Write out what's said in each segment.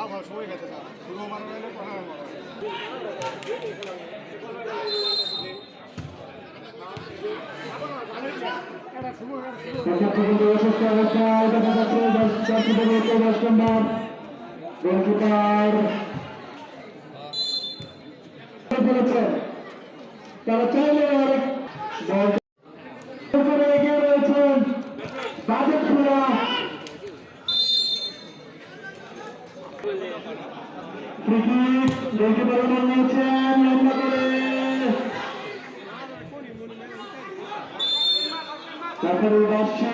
সময় গেছে না শুরু মানে তারা চাইলে অনেক এগিয়ে রয়েছেন বাজেট খোলা ক্রিকেট দেখে বলতে নিয়েছেন লম্বা করে তারপরে বাসে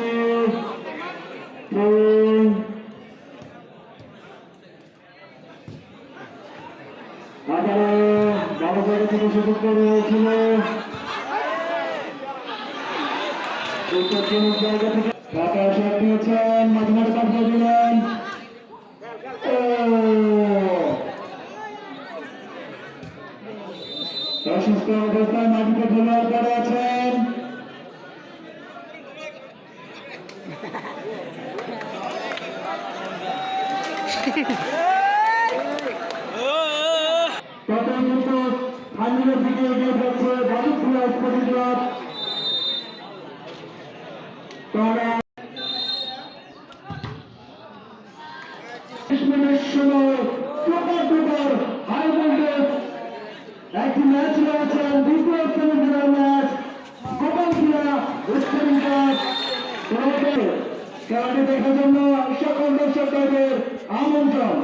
আবারও বড় জায়গা থেকে সুযোগ করে হয়েছিল জায়গা থেকে ঢাকা শট নিয়েছেন মাঝে মাঝে পাঠিয়ে দিলেন অসুস্থ অবস্থায় মাটিতে খেলোয়াড় করে আছেন তখন কিন্তু ফাইনালের দিকে এগিয়ে যাচ্ছে বাজিতপুরা স্পোর্টিং ক্লাব হাই ভোল্টেজ একটি ম্যাচ রয়েছেন দ্বিতীয় সেমিফাইনাল ম্যাচ গোপালপুরা স্পোর্টিং ক্লাব খেলাটি দেখার জন্য সকল দর্শকদের আমন্ত্রণ।